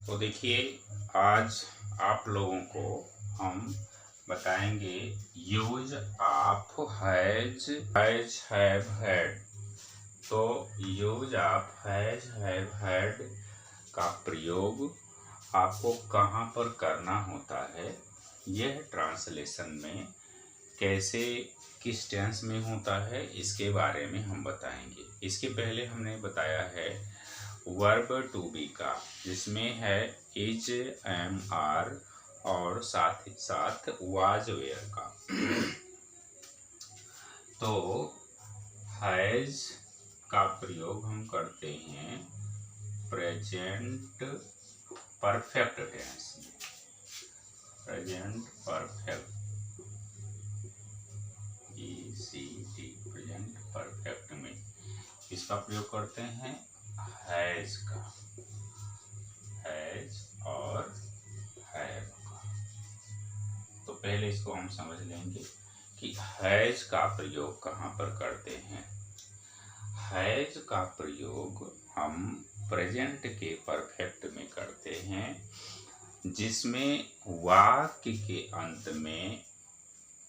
तो देखिए, आज आप लोगों को हम बताएंगे use of has have had. तो यूज ऑफ हैव हैड का प्रयोग आपको कहाँ पर करना होता है, यह ट्रांसलेशन में कैसे किस टेंस में होता है, इसके बारे में हम बताएंगे। इसके पहले हमने बताया है वर्ब टू बी का, जिसमें है इज, एम, आर और साथ ही साथ वाज, वेयर का। तो हैज का प्रयोग हम करते हैं प्रेजेंट परफेक्ट टेंस में। Present perfect, ECT, present perfect में इसका प्रयोग करते हैं हैज का, हैज और हैव का। तो पहले इसको हम समझ लेंगे कि हैज का प्रयोग कहाँ पर करते हैं। हैज का प्रयोग हम प्रेजेंट के परफेक्ट में करते हैं, जिसमें वाक्य के अंत में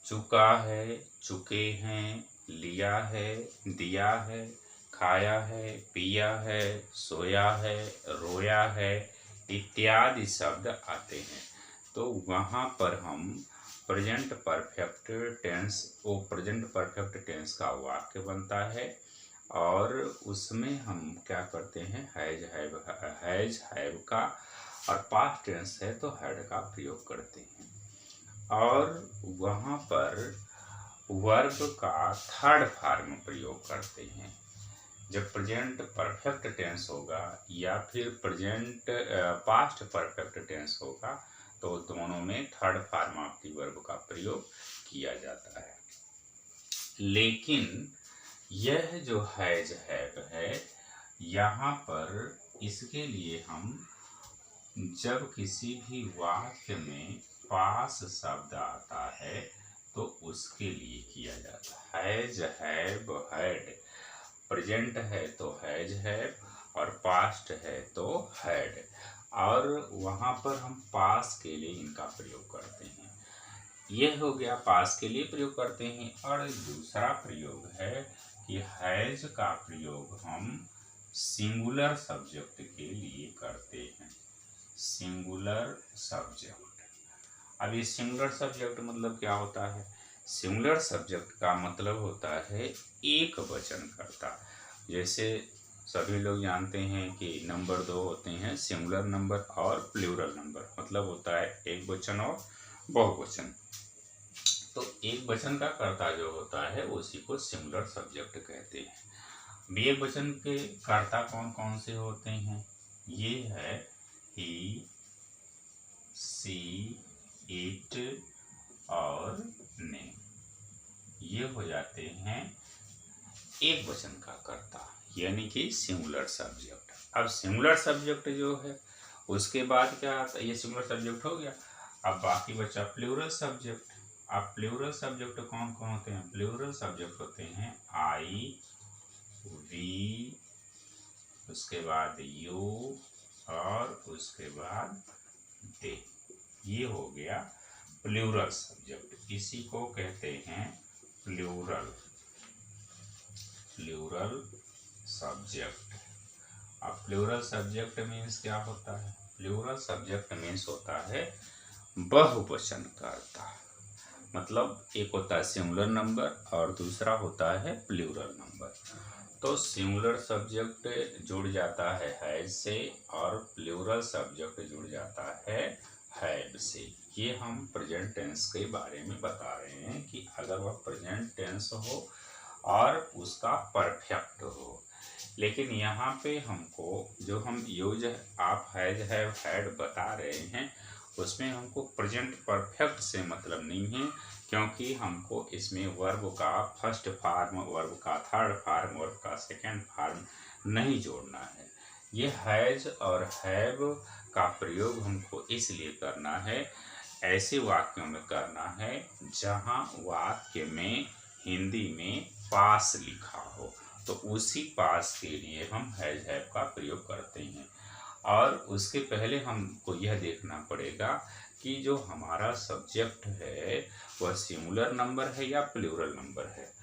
चुका है, चुके हैं, लिया है, दिया है, खाया है, पिया है, सोया है, रोया है इत्यादि शब्द आते हैं। तो वहाँ पर हम प्रेजेंट परफेक्ट टेंस, वो प्रेजेंट परफेक्ट टेंस का वाक्य बनता है और उसमें हम क्या करते हैं, हैज हैव का, और पास्ट टेंस है तो हैड का प्रयोग करते हैं। और वहाँ पर वर्ब का थर्ड फॉर्म प्रयोग करते हैं। जब प्रेजेंट परफेक्ट टेंस होगा या फिर प्रेजेंट पास्ट परफेक्ट टेंस होगा तो दोनों में third form of the verb का प्रयोग किया जाता है। लेकिन यह जो हैज हैव है, यहाँ पर इसके लिए हम जब किसी भी वाक्य में पास शब्द आता है तो उसके लिए किया जाता है। हैज हैव हैड, प्रेजेंट है तो हैज हैव और पास्ट है तो हैड, और वहाँ पर हम पास के लिए इनका प्रयोग करते हैं। यह हो गया पास के लिए प्रयोग करते हैं। और दूसरा प्रयोग है कि हैज का प्रयोग हम सिंगुलर सब्जेक्ट के लिए करते हैं। सिंगुलर सब्जेक्ट, अब ये सिंगुलर सब्जेक्ट मतलब क्या होता है? सिंगुलर सब्जेक्ट का मतलब होता है एक वचन करता। जैसे सभी लोग जानते हैं कि नंबर दो होते हैं, सिंगुलर नंबर और प्लूरल नंबर, मतलब होता है एक वचन और बहुवचन। तो एक वचन का कर्ता जो होता है उसी को सिंगुलर सब्जेक्ट कहते हैं। एक वचन के कर्ता कौन कौन से होते हैं? ये है ही, सी, इट और ने, ये हो जाते हैं एक वचन का कर्ता, यानी कि सिंगुलर सब्जेक्ट। अब सिंगुलर सब्जेक्ट जो है उसके बाद क्या आता है? ये सिंगुलर सब्जेक्ट हो गया। अब बाकी बचा प्लूरल सब्जेक्ट। अब प्लूरल सब्जेक्ट कौन कौन होते हैं? प्लूरल सब्जेक्ट होते हैं आई, वी, उसके बाद यू और उसके बाद दे। ये हो गया प्लूरल सब्जेक्ट। इसी को कहते हैं प्लूरल सब्जेक्ट। अब प्लूरल सब्जेक्ट मीन्स क्या होता है? प्लूरल सब्जेक्ट मीन्स होता है बहुवचन कर्ता। मतलब एक होता है सिंगुलर नंबर और दूसरा होता है प्लूरल नंबर। तो सिंगुलर सब्जेक्ट जुड़ जाता है हैज से और प्लूरल सब्जेक्ट जुड़ जाता है हैव से। ये हम प्रेजेंट टेंस के बारे में बता रहे हैं कि अगर वह प्रेजेंट टेंस हो और उसका परफेक्ट हो। लेकिन यहाँ पे हमको जो हम use of has have had बता रहे हैं उसमें हमको प्रेजेंट परफेक्ट से मतलब नहीं है, क्योंकि हमको इसमें वर्ब का फर्स्ट फॉर्म, वर्ब का थर्ड फॉर्म, वर्ब का सेकंड फॉर्म नहीं जोड़ना है। ये हैज और हैव का प्रयोग हमको इसलिए करना है, ऐसे वाक्यों में करना है जहाँ वाक्य में हिंदी में पास लिखा हो, तो उसी पास के लिए हम हैज हैव का प्रयोग करते हैं। और उसके पहले हमको यह देखना पड़ेगा कि जो हमारा सब्जेक्ट है वह सिंगुलर नंबर है या प्लूरल नंबर है।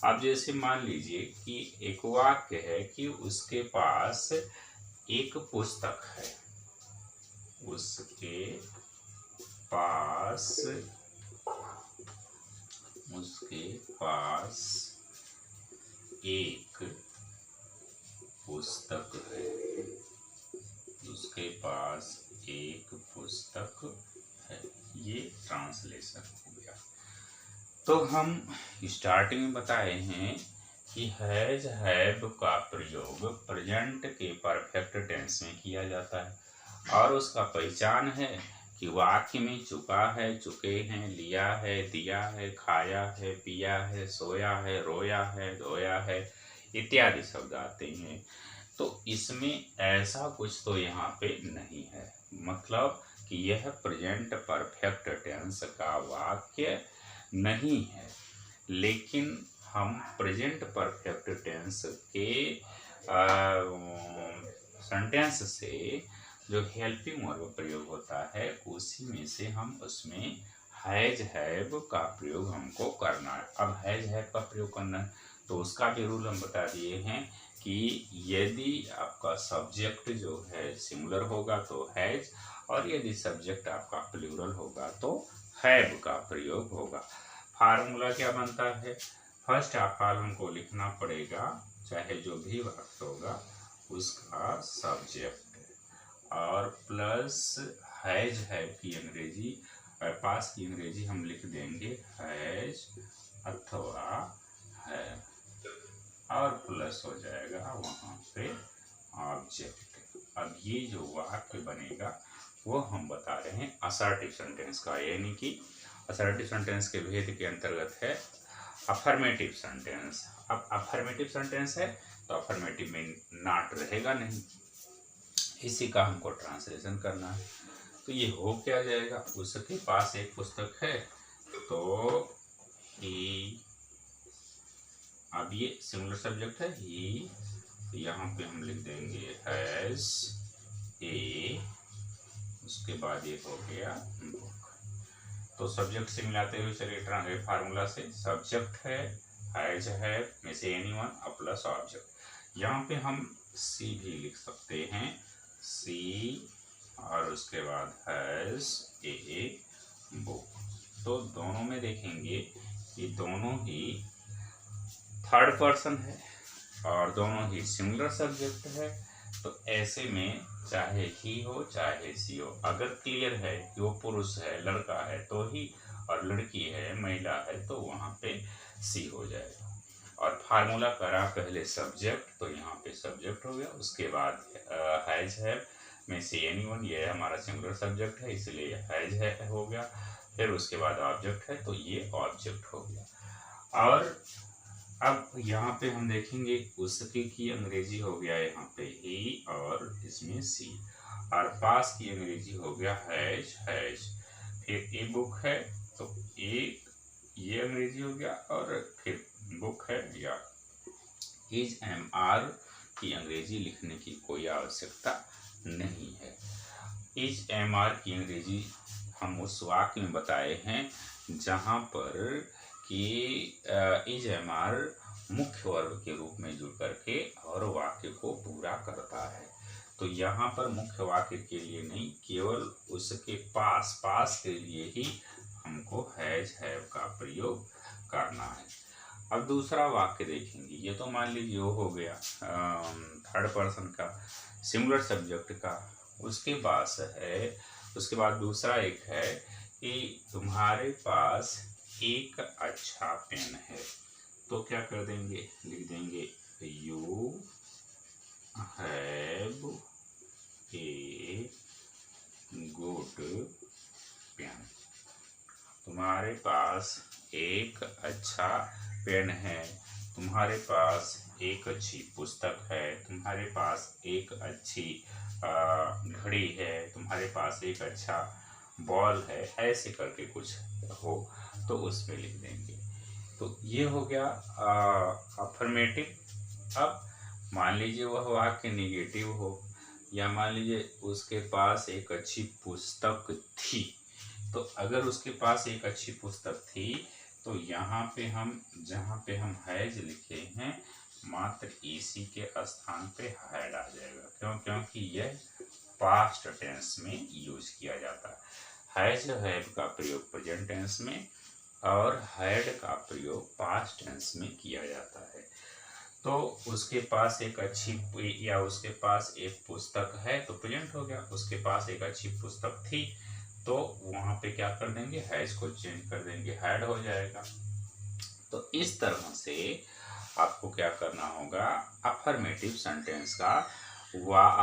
अब जैसे मान लीजिए कि एक वाक्य है कि उसके पास एक पुस्तक है, उसके पास एक पुस्तक है, उसके पास एक पुस्तक है। ये ट्रांसलेशन हो गया। तो हम स्टार्टिंग में बताए हैं कि हैज हैव का प्रयोग प्रेजेंट के परफेक्ट टेंस में किया जाता है और उसका पहचान है कि वाक्य में चुका है, चुके हैं, लिया है, दिया है, खाया है, पिया है, सोया है, रोया है, धोया है इत्यादि शब्द आते हैं। तो इसमें ऐसा कुछ तो यहाँ पे नहीं है, मतलब कि यह प्रेजेंट परफेक्ट टेंस का वाक्य नहीं है। लेकिन हम प्रेजेंट परफेक्ट टेंस के सेंटेंस से जो हेल्पिंग वर्ब प्रयोग होता है उसी में से हम उसमें हैज हैव का प्रयोग हमको करना है। अब हैज हैव का प्रयोग करना है तो उसका भी रूल हम बता दिए हैं कि यदि आपका सब्जेक्ट जो है सिंगुलर होगा तो हैज, और यदि सब्जेक्ट आपका प्लूरल होगा तो हैव का प्रयोग होगा। फार्मूला क्या बनता है, फर्स्ट ऑफ ऑल हमको लिखना पड़ेगा चाहे जो भी वाक्य होगा उसका सब्जेक्ट और प्लस हैज हैव की अंग्रेजी, पास की अंग्रेजी हम लिख देंगे हैज अथवा हैव, और प्लस हो जाएगा वहाँ पे ऑब्जेक्ट। अब ये जो वाक्य बनेगा वो हम बता रहे हैं असर्टिव सेंटेंस का, यानी कि असर्टिव सेंटेंस के भेद के अंतर्गत है अफर्मेटिव सेंटेंस। अब अफर्मेटिव सेंटेंस है तो अफर्मेटिव में नॉट रहेगा नहीं, इसी का हमको ट्रांसलेशन करना है। तो ये हो क्या जाएगा, उसके पास एक पुस्तक है तो ही, अब ये सिंगुलर सब्जेक्ट है ही, तो यहाँ पे हम लिख देंगे हैज ए, उसके बाद ये हो गया बुक। तो सब्जेक्ट से मिलाते हुए चलिए फार्मूला से, सब्जेक्ट है हैज हैव में से एनीवन और प्लस ऑब्जेक्ट। यहाँ पे हम सी भी लिख सकते हैं, सी और उसके बाद हैज ए बुक। तो दोनों में देखेंगे कि दोनों ही थर्ड पर्सन है और दोनों ही सिंगुलर सब्जेक्ट है। तो ऐसे में चाहे ही हो चाहे सी हो, अगर क्लियर है कि वो पुरुष है, लड़का है तो ही, और लड़की है, महिला है तो वहाँ पे सी हो जाएगा। और फार्मूला करा पहले सब्जेक्ट, तो यहाँ पे सब्जेक्ट हो गया, उसके बाद हैज हैव में से एनीवन, ये हमारा सिंगुलर सब्जेक्ट है इसलिए हैज है हो गया, फिर उसके बाद ऑब्जेक्ट है तो ये ऑब्जेक्ट हो गया। और अब यहाँ पे हम देखेंगे उसके की अंग्रेजी हो गया यहाँ पे ही और इसमें सी, और पास की अंग्रेजी हो गया हैज हैज, फिर ए बुक है तो ये अंग्रेजी हो गया, और फिर बुक है या इज एम आर की अंग्रेजी लिखने की कोई आवश्यकता नहीं है। इज एम आर की अंग्रेजी हम उस वाक्य में बताए हैं जहाँ पर कि इज एम आर मुख्य वर्ग के रूप में जुड़ करके और वाक्य को पूरा करता है। तो यहाँ पर मुख्य वाक्य के लिए नहीं, केवल उसके पास के लिए ही हमको हैज हैव का प्रयोग करना है। अब दूसरा वाक्य देखेंगे, ये तो मान लीजिए वो हो गया थर्ड पर्सन का सिंगुलर सब्जेक्ट का, उसके पास है, उसके बाद दूसरा एक है कि तुम्हारे पास एक अच्छा पेन है, तो क्या कर देंगे, लिख देंगे you have a good pen. तुम्हारे पास एक अच्छा पेन है, तुम्हारे पास एक अच्छी पुस्तक है, तुम्हारे पास एक अच्छी घड़ी है, तुम्हारे पास एक अच्छा बॉल है, ऐसे करके कुछ हो तो उसमें लिख देंगे। तो ये हो गया अफर्मेटिव। अब मान लीजिए वह वाक्य निगेटिव हो या मान लीजिए उसके पास एक अच्छी पुस्तक थी। तो अगर उसके पास एक अच्छी पुस्तक थी तो यहाँ पे हम जहाँ पे हम हैज लिखे हैं मात्र इसी के स्थान पे हैड आ जाएगा। क्यों? क्योंकि यह पास्ट टेंस में यूज किया जाता है। हैज हैव का प्रयोग प्रेजेंट टेंस में और हैड का प्रयोग पास्ट टेंस में किया जाता है। तो उसके पास एक अच्छी या उसके पास एक पुस्तक है तो प्रेजेंट हो गया। उसके पास एक अच्छी पुस्तक थी तो वहां पे क्या कर देंगे, हैज को चेंज कर देंगे, हैड हो जाएगा। तो इस तरह से आपको क्या करना होगा, अफर्मेटिव सेंटेंस का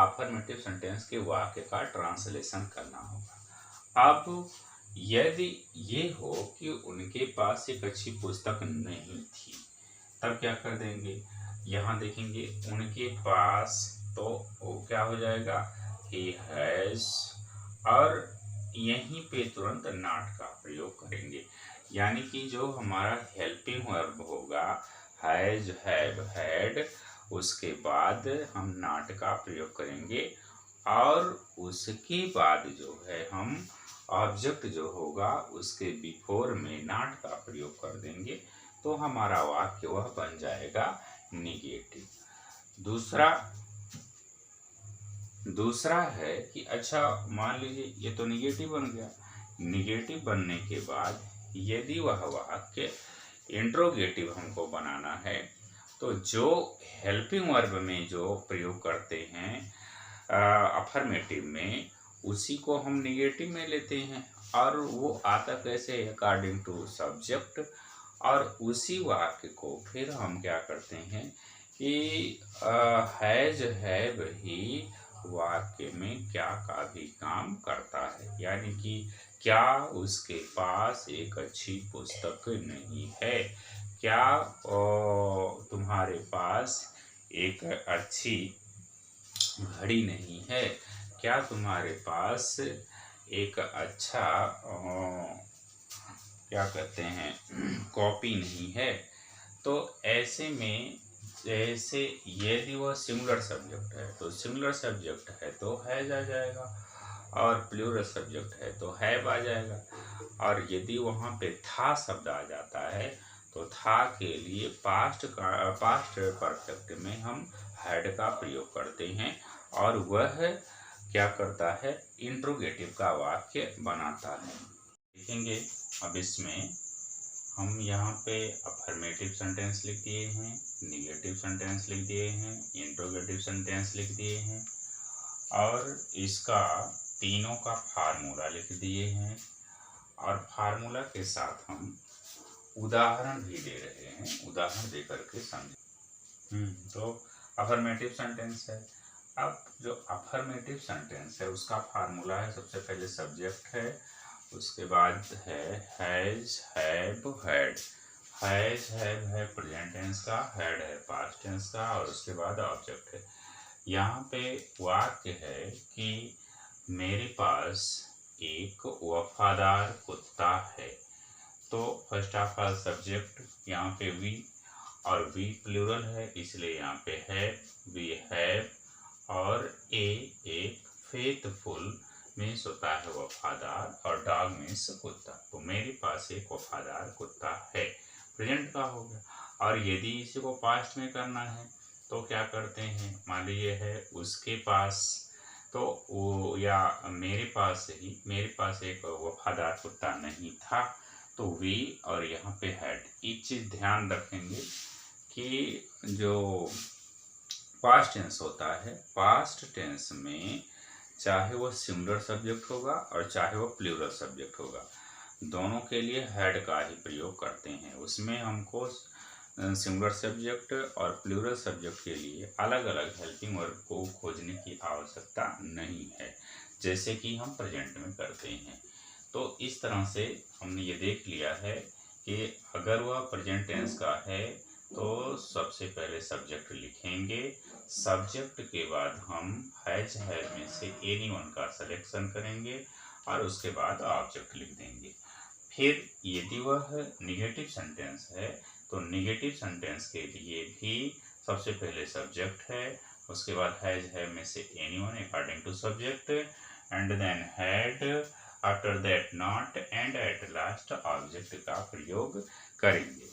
अफर्मेटिव सेंटेंस के वाक्य का ट्रांसलेशन करना होगा। अब यदि ये हो कि उनके पास एक अच्छी पुस्तक नहीं थी तब क्या कर देंगे, यहाँ देखेंगे उनके पास तो वो क्या हो जाएगा, he has, और यहीं पे तुरंत नॉट का प्रयोग करेंगे। यानी कि जो हमारा हेल्पिंग वर्ब होगा हैज हैव हैड, उसके बाद हम नॉट का प्रयोग करेंगे और उसके बाद जो है हम ऑब्जेक्ट जो होगा उसके बिफोर में नॉट का प्रयोग कर देंगे तो हमारा वाक्य वह बन जाएगा निगेटिव। दूसरा है कि अच्छा मान लीजिए ये तो निगेटिव बन गया। निगेटिव बनने के बाद यदि वह वाक्य इंट्रोगेटिव हमको बनाना है तो जो हेल्पिंग वर्ब में जो प्रयोग करते हैं अफर्मेटिव में उसी को हम निगेटिव में लेते हैं और वो आता कैसे, अकॉर्डिंग टू सब्जेक्ट। और उसी वाक्य को फिर हम क्या करते हैं कि हैज हैव ही वाक्य में क्या का भी काम करता है। यानी कि क्या उसके पास एक अच्छी पुस्तक नहीं है, क्या तुम्हारे पास एक अच्छी घड़ी नहीं है, क्या तुम्हारे पास एक अच्छा क्या कहते हैं कॉपी नहीं है। तो ऐसे में जैसे यदि वह सिंगुलर सब्जेक्ट है तो सिंगुलर सब्जेक्ट है तो हैज आ जाएगा और प्लूरल सब्जेक्ट है तो हैव आ जाएगा। और यदि वहाँ पे था शब्द आ जाता है तो था के लिए पास्ट परफेक्ट में हम हैड का प्रयोग करते हैं और वह क्या करता है, इंट्रोगेटिव का वाक्य बनाता है। देखेंगे अब इसमें हम यहाँ पे अफर्मेटिव सेंटेंस लिख दिए हैं, निगेटिव सेंटेंस लिख दिए हैं, इंट्रोगेटिव सेंटेंस लिख दिए हैं और इसका तीनों का फार्मूला लिख दिए हैं और फार्मूला के साथ हम उदाहरण भी दे रहे हैं, उदाहरण दे करके समझें। तो अफर्मेटिव सेंटेंस है। अब जो अफर्मेटिव सेंटेंस है उसका फार्मूला है, सबसे पहले सब्जेक्ट है, उसके बाद है has have had. Has have है प्रेजेंट टेंस का, हैड है पास्ट टेंस का और उसके बाद ऑब्जेक्ट है। यहाँ पे वाक्य है कि मेरे पास एक वफादार कुत्ता है। तो फर्स्ट ऑफ ऑल सब्जेक्ट यहाँ पे वी और वी प्लूरल है इसलिए यहाँ पे है वी हैव और ए एक फेथफुल मीन्स होता है वफादार और डॉग मीन्स कुत्ता। तो मेरे पास एक वफादार कुत्ता है, प्रेजेंट का हो गया। और यदि इसी को पास्ट में करना है तो क्या करते हैं, मान लीजिए है उसके पास तो वो या मेरे पास एक वफादार कुत्ता नहीं था तो वी और यहाँ पे हैड। एक चीज ध्यान रखेंगे कि जो पास्ट टेंस होता है, पास्ट टेंस में चाहे वो सिंगुलर सब्जेक्ट होगा और चाहे वो प्लूरल सब्जेक्ट होगा, दोनों के लिए हैड का ही प्रयोग करते हैं। उसमें हमको सिंगुलर सब्जेक्ट और प्लूरल सब्जेक्ट के लिए अलग अलग हेल्पिंग वर्ब को खोजने की आवश्यकता नहीं है, जैसे कि हम प्रेजेंट में करते हैं। तो इस तरह से हमने ये देख लिया है कि अगर वह प्रेजेंट टेंस का है तो सबसे पहले सब्जेक्ट लिखेंगे, सब्जेक्ट के बाद हम हैज हैव में से एनी वन का सिलेक्शन करेंगे और उसके बाद ऑब्जेक्ट लिख देंगे। फिर यदि वह निगेटिव सेंटेंस है तो निगेटिव सेंटेंस के लिए भी सबसे पहले सब्जेक्ट है, उसके बाद हैज हैव में से anyone according to subject, and then had, after that not, and at last object का प्रयोग करेंगे।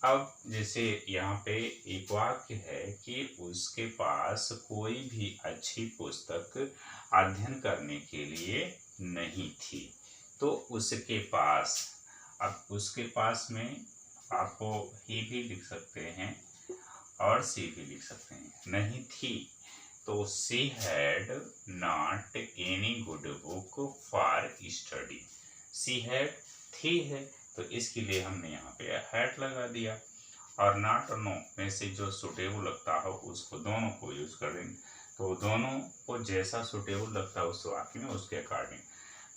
अब जैसे यहाँ पे एक वाक्य है कि उसके पास कोई भी अच्छी पुस्तक अध्ययन करने के लिए नहीं थी, तो उसके पास, अब उसके पास में आपको ही भी लिख सकते हैं और सी भी लिख सकते हैं, नहीं थी तो she had not any good book for study. She had थी है तो इसके लिए हमने यहाँ पे हैड लगा दिया, और नॉट और नो में से जो सुटेबल लगता हो उसको दोनों को यूज कर देंगे। तो दोनों को जैसा सुटेबल लगता है उस वाक्य में उसके अकॉर्डिंग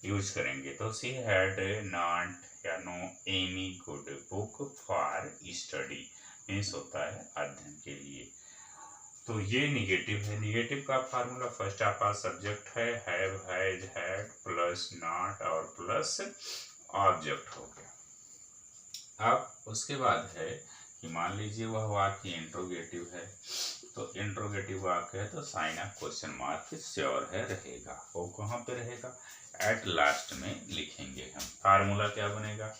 यूज करेंगे। तो सी हैड नॉट या no any good book for study means होता है अध्ययन के लिए। तो ये निगेटिव है। निगेटिव का फार्मूला फर्स्ट आपका सब्जेक्ट है have, has, had plus not और प्लस ऑब्जेक्ट हो गया। अब उसके बाद है कि मान लीजिए वह वाक्य इंट्रोगेटिव है, तो इंट्रोगेटिव वाक्य है तो sign of question mark sure है रहेगा। वो कहाँ पे रहेगा? एट लास्ट में लिखेंगे हम। फार्मूला क्या बनेगा?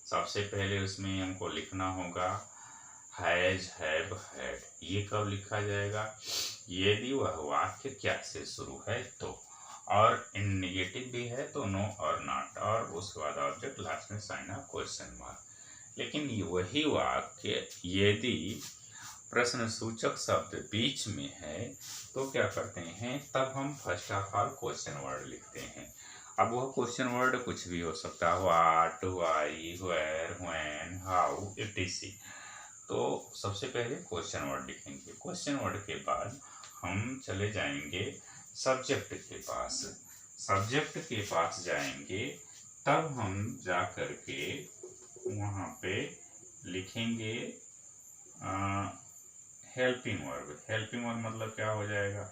सबसे पहले उसमें हमको लिखना होगा हैज, हैव, हैड। ये कब लिखा जाएगा? यदि वह वाक्य क्या से शुरू है तो, और इन निगेटिव भी है तो नो और नॉट, और उसके बाद ऑब्जेक्ट लास्ट में साइन ऑफ क्वेश्चन मार्क। लेकिन वही वाक्य यदि प्रश्न सूचक शब्द बीच में है तो क्या करते हैं, तब हम first of all question word लिखते हैं। अब वह क्वेश्चन वर्ड कुछ भी हो सकता है, what, why, where, when, how, etc. तो सबसे पहले क्वेश्चन वर्ड लिखेंगे। क्वेश्चन वर्ड के बाद हम चले जाएंगे सब्जेक्ट के पास। सब्जेक्ट के पास जाएंगे तब हम जा कर के वहाँ पे लिखेंगे हेल्पिंग वर्ब। हेल्पिंग वर्ब मतलब क्या हो जाएगा?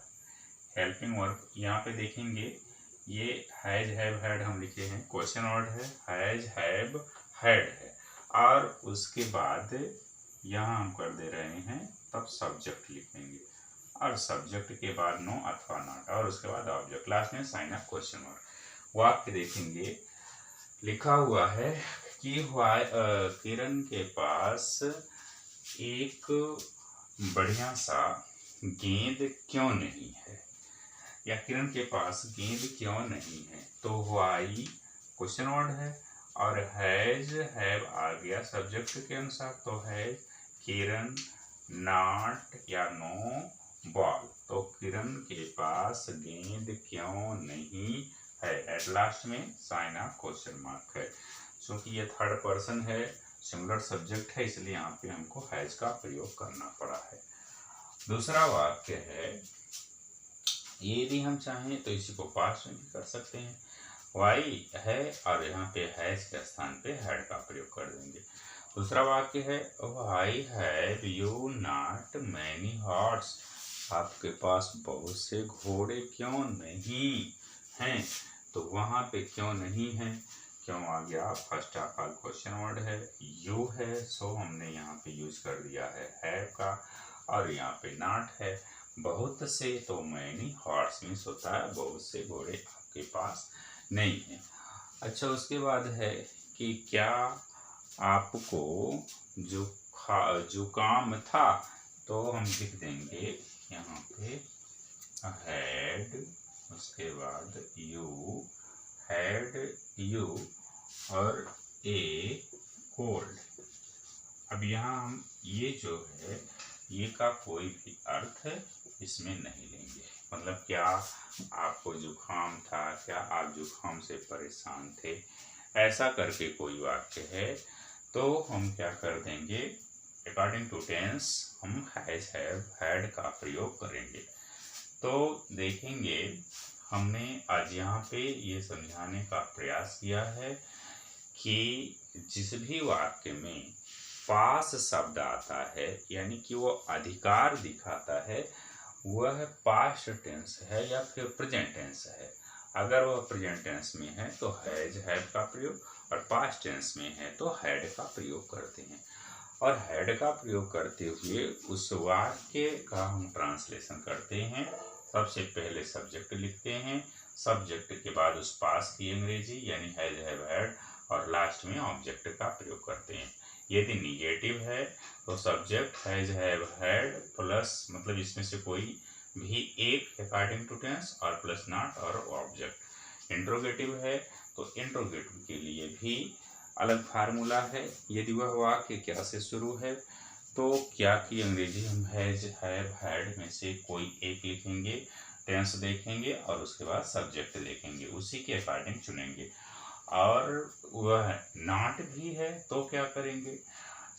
हेल्पिंग वर्ब यहाँ पे देखेंगे, ये हैज, हैव, हैड हम लिखे हैं, क्वेश्चन वर्ड है, हैज, हैव, हैड है, और उसके बाद यहाँ हम कर दे रहे हैं तब सब्जेक्ट लिखेंगे, और सब्जेक्ट के बाद नो अथवा नॉट, और उसके बाद ऑब्जेक्ट, लास्ट में साइन ऑफ क्वेश्चन वर्ड। वाक्य देखेंगे लिखा हुआ है कि किरण के पास एक बढ़िया सा गेंद क्यों नहीं है, या किरण के पास गेंद क्यों नहीं है। तो व्हाई क्वेश्चन वर्ड है, और हैज, हैव आ गया सब्जेक्ट के अनुसार, तो हैज किरण नॉट या नो बॉल। तो किरण के पास गेंद क्यों नहीं है, एट लास्ट में साइन ऑफ क्वेश्चन मार्क है। क्योंकि ये थर्ड पर्सन है, सिंगुलर सब्जेक्ट है, इसलिए यहाँ पे हमको हैज का प्रयोग करना पड़ा है। दूसरा वाक्य है, ये भी हम चाहें तो इसी को पास्ट में भी कर सकते हैं। वाई है और यहाँ पे हैज के स्थान पे हैड का प्रयोग कर देंगे। दूसरा वाक्य है why have you not many horse. आपके पास बहुत से घोड़े क्यों नहीं हैं। तो वहाँ पे क्यों नहीं है, क्यों आ गया? First of all question word है, यू है, सो हमने यहाँ पे यूज कर दिया है हैव का, और यहाँ पे नॉट है। बहुत से तो मैनी हॉर्स मीन्स होता है बहुत से घोड़े आपके पास नहीं है। अच्छा, उसके बाद है कि क्या आपको जुकाम था, तो हम लिख देंगे यहाँ पे हैड, उसके बाद यू, हैड यू और ए कोल्ड। अब यहाँ हम ये जो है ये का कोई भी अर्थ इसमें नहीं लेंगे। मतलब क्या आपको जुकाम था, क्या आप जुकाम से परेशान थे, ऐसा करके कोई वाक्य है तो हम क्या कर देंगे, अकॉर्डिंग टू टेंस हम हैज, हैव, हैड का प्रयोग करेंगे। तो देखेंगे हमने आज यहाँ पे ये समझाने का प्रयास किया है कि जिस भी वाक्य में पास शब्द आता है यानी कि वो अधिकार दिखाता है, वह पास्ट टेंस है या फिर प्रेजेंट टेंस है। अगर वह प्रेजेंट टेंस में है तो हैज, हैव का प्रयोग, और पास्ट टेंस में है तो हैड का प्रयोग करते हैं। और हैड का प्रयोग करते हुए उस वाक्य का हम ट्रांसलेशन करते हैं। सबसे पहले सब्जेक्ट लिखते हैं, सब्जेक्ट के बाद उस पास की अंग्रेजी यानी हैज हैव हैड, और लास्ट में ऑब्जेक्ट का प्रयोग करते हैं। यदि निगेटिव है तो subject has have had plus मतलब इसमें से कोई भी एक अकॉर्डिंग टू टेंस और प्लस नॉट और ऑब्जेक्ट। इंट्रोगेटिव है तो इंट्रोगेटिव के लिए भी अलग फार्मूला है। यदि वह वाक्य क्या से शुरू है तो क्या की अंग्रेजी हम हैज हैव हैड में से कोई एक लिखेंगे, टेंस देखेंगे और उसके बाद सब्जेक्ट देखेंगे, उसी के अकॉर्डिंग चुनेंगे। और वह नॉट भी है तो क्या करेंगे,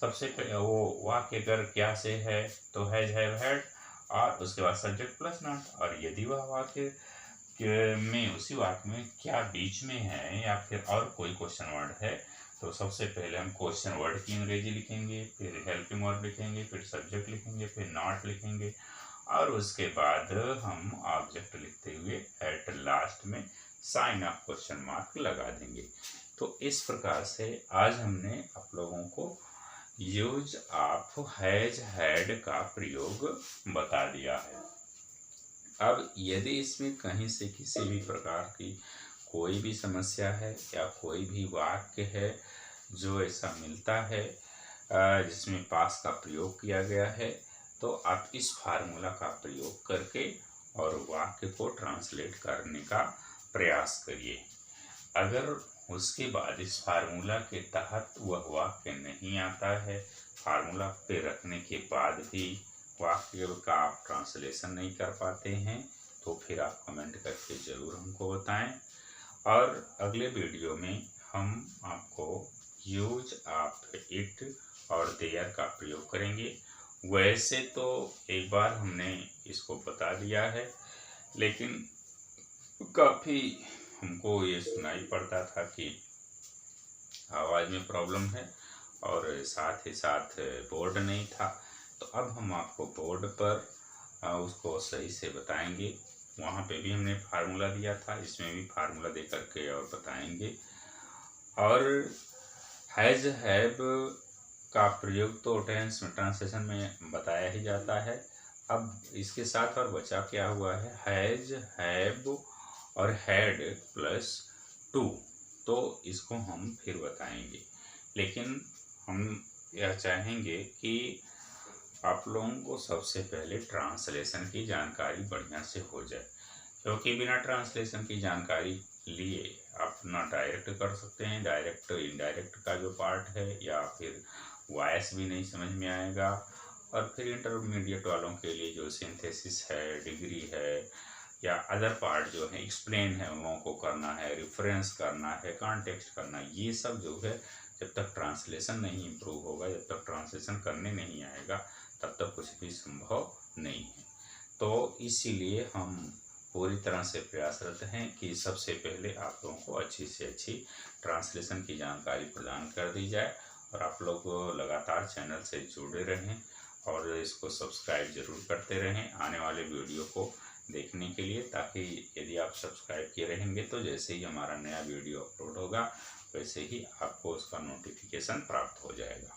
सबसे पहले वो वाक्य अगर क्या से है तो हैज हैव हैड और उसके बाद सब्जेक्ट प्लस नॉट। और यदि वह वाक्य में उसी वाक्य में क्या बीच में है या फिर और कोई क्वेश्चन वर्ड है तो सबसे पहले हम क्वेश्चन वर्ड की अंग्रेजी लिखेंगे, फिर हेल्पिंग वर्ब लिखेंगे, फिर सब्जेक्ट लिखेंगे, फिर नॉट लिखेंगे और उसके बाद हम ऑब्जेक्ट लिखते हुए एट लास्ट में साइन ऑफ क्वेश्चन मार्क लगा देंगे। तो इस प्रकार से आज हमने आप लोगों को यूज ऑफ हैज हैड का प्रयोग बता दिया है। अब यदि इसमें कहीं से किसी भी प्रकार की कोई भी समस्या है या कोई भी वाक्य है जो ऐसा मिलता है जिसमें पास का प्रयोग किया गया है तो आप इस फार्मूला का प्रयोग करके और वाक्य को ट्रांसलेट करने का प्रयास करिए। अगर उसके बाद इस फार्मूला के तहत वह वाक्य नहीं आता है, फार्मूला पे रखने के बाद भी वाक्य का आप ट्रांसलेशन नहीं कर पाते हैं तो फिर आप कमेंट करके ज़रूर हमको बताएं। और अगले वीडियो में हम आपको यूज ऑफ इट और देयर का प्रयोग करेंगे। वैसे तो एक बार हमने इसको बता दिया है लेकिन काफ़ी हमको ये सुनाई पड़ता था कि आवाज़ में प्रॉब्लम है और साथ ही साथ बोर्ड नहीं था। तो अब हम आपको बोर्ड पर उसको सही से बताएंगे। वहाँ पे भी हमने फार्मूला दिया था, इसमें भी फार्मूला दे करके और बताएंगे। और हैज हैव का प्रयोग तो टेंस में ट्रांसलेशन में बताया ही जाता है। अब इसके साथ और बचा क्या हुआ है, हैज हैव और हैड प्लस टू, तो इसको हम फिर बताएंगे। लेकिन हम यह चाहेंगे कि आप लोगों को सबसे पहले ट्रांसलेशन की जानकारी बढ़िया से हो जाए, क्योंकि बिना ट्रांसलेशन की जानकारी लिए आप ना डायरेक्ट कर सकते हैं, डायरेक्ट इनडायरेक्ट का जो पार्ट है या फिर वॉइस भी नहीं समझ में आएगा। और फिर इंटरमीडिएट वालों के लिए जो सिंथेसिस है, डिग्री है या अदर पार्ट जो है एक्सप्लेन है उन लोगों को करना है, रेफरेंस करना है, कॉन्टेक्स्ट करना, ये सब जो है जब तक ट्रांसलेशन नहीं इम्प्रूव होगा, जब तक ट्रांसलेशन करने नहीं आएगा तब तक कुछ भी संभव नहीं है। तो इसीलिए हम पूरी तरह से प्रयासरत हैं कि सबसे पहले आप लोगों को अच्छी से अच्छी ट्रांसलेशन की जानकारी प्रदान कर दी जाए और आप लोग लगातार चैनल से जुड़े रहें और इसको सब्सक्राइब जरूर करते रहें आने वाले वीडियो को देखने के लिए, ताकि यदि आप सब्सक्राइब किए रहेंगे तो जैसे ही हमारा नया वीडियो अपलोड होगा वैसे ही आपको उसका नोटिफिकेशन प्राप्त हो जाएगा।